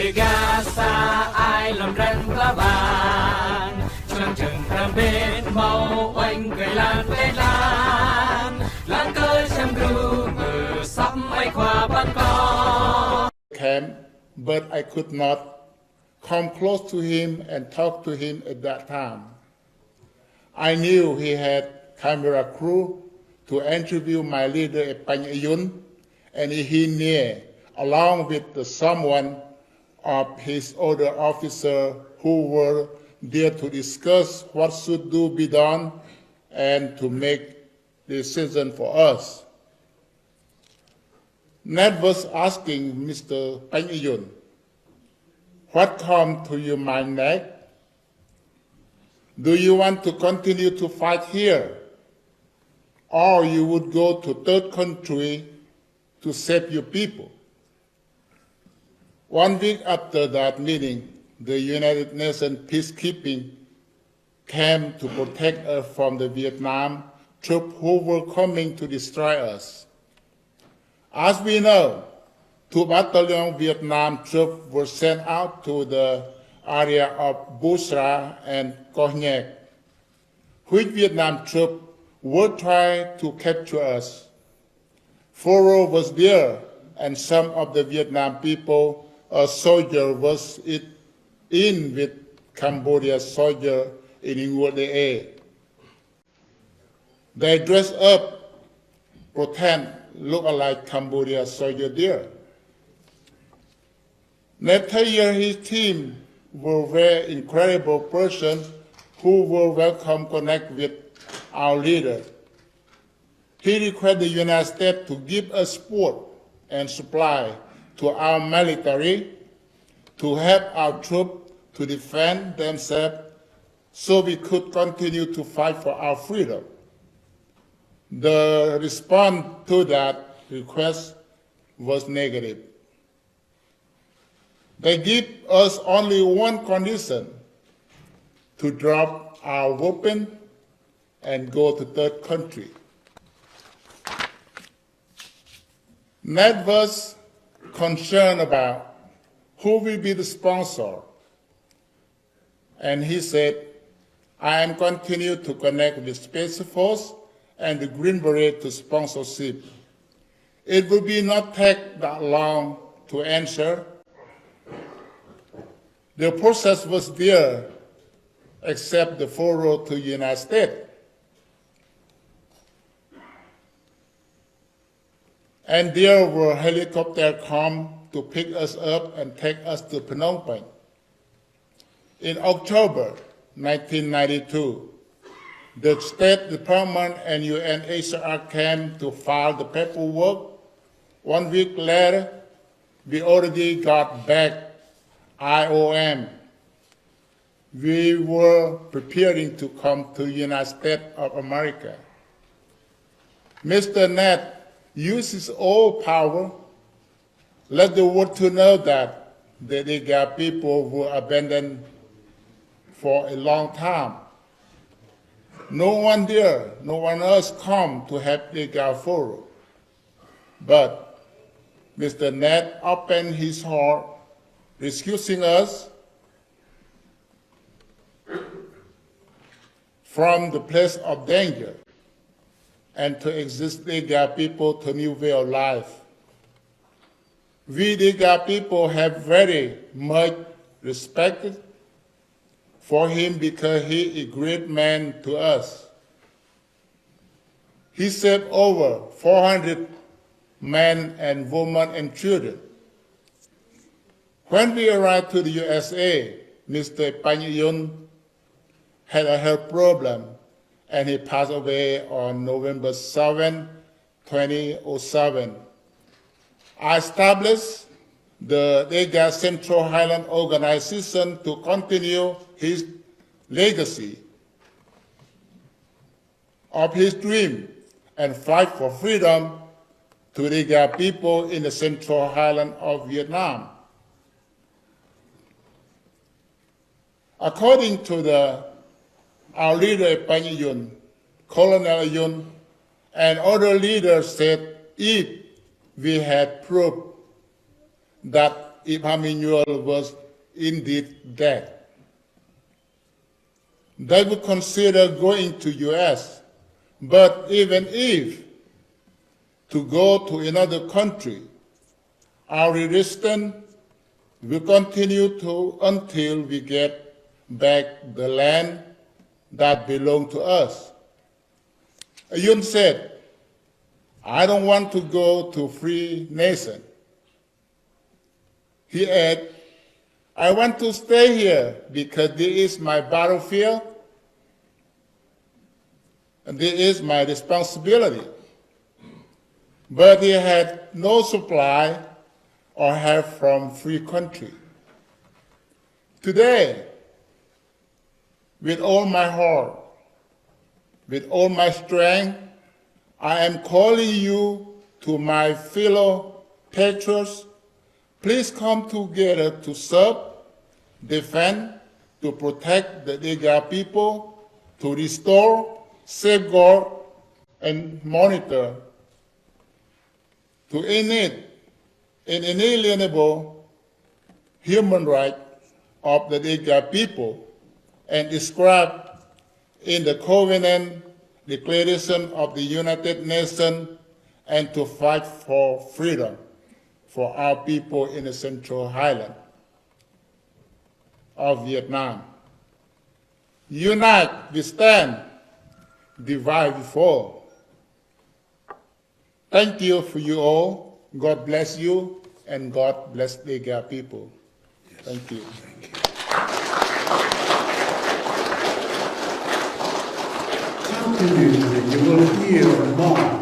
Dega xa ai lòng răng lá vàng trong chừng thầm bên màu oanh cười lan bên lan cơ xem ru mờ sắp ai qua ban con. Came, but I could not come close to him and talk to him at that time. I knew he had camera crew to interview my leader Tac Ngiao, and he knew, along with someone of his other officers who were there to discuss what should be done and to make decision for us. Ned was asking Mr. Tac Ngiao, what come to your mind next? Do you want to continue to fight here? Or you would go to third country to save your people? 1 week after that meeting, the United Nations peacekeeping came to protect us from the Vietnam troops who were coming to destroy us. As we know, 2 battalion Vietnam troops were sent out to the area of Buh Kla and Cognac, which Vietnam troops were trying to capture us. Foro was there, and some of the Vietnam people, a soldier was in with Cambodia soldier in Ingwade. They dressed up, pretend look like Cambodia soldier there. Nathalie, his team were very incredible person who were welcome connect with our leader. He requested the United States to give us support and supply to our military to help our troops to defend themselves so we could continue to fight for our freedom. The response to that request was negative. They give us only one condition: to drop our weapon and go to third country. Ned was concerned about who will be the sponsor, and he said, I am continue to connect with Space Force and the Green Beret to sponsorship. It will be not take that long to answer. The process was there, except the forward to the United States. And there were helicopters come to pick us up and take us to Phnom Penh. In October 1992, the State Department and UNHCR came to file the paperwork. 1 week later, we already got back IOM. We were preparing to come to the United States of America. Mr. Ned used his all power, let the world to know that the Dega people were abandoned for a long time. No one there, no one else come to help Dega Foro. But Mr. Ned opened his heart, rescuing us from the place of danger and to exist Dega people to new way of life. We Dega people have very much respect for him because he is a great man to us. He saved over 400 men and women and children. When we arrived to the USA, Mr. Tac Ngiao had a health problem, and he passed away on November 7, 2007. I established the Dega Central Highland Organization to continue his legacy of his dream and fight for freedom to Dega people in the Central Highland of Vietnam. According to our leader Tac Ngiao, Colonel Yun, and other leaders said if we had proof that if Emmanuel was indeed dead. They would consider going to U.S., but even if to go to another country, our resistance will continue until we get back the land that belongs to us. Yun said, I don't want to go to free nation. He added, I want to stay here because this is my battlefield and this is my responsibility. But he had no supply or help from free country. Today, with all my heart, with all my strength, I am calling you to my fellow patriots. Please come together to serve, defend, to protect the Dega people, to restore, safeguard, and monitor, to inalienable human rights of the Dega people and described in the Covenant Declaration of the United Nations, and to fight for freedom for our people in the Central Highland of Vietnam. Unite, we stand, divide, we fall. Thank you for you all. God bless you, and God bless the Dega people. Yes. Thank you. Thank you. After music, you will hear more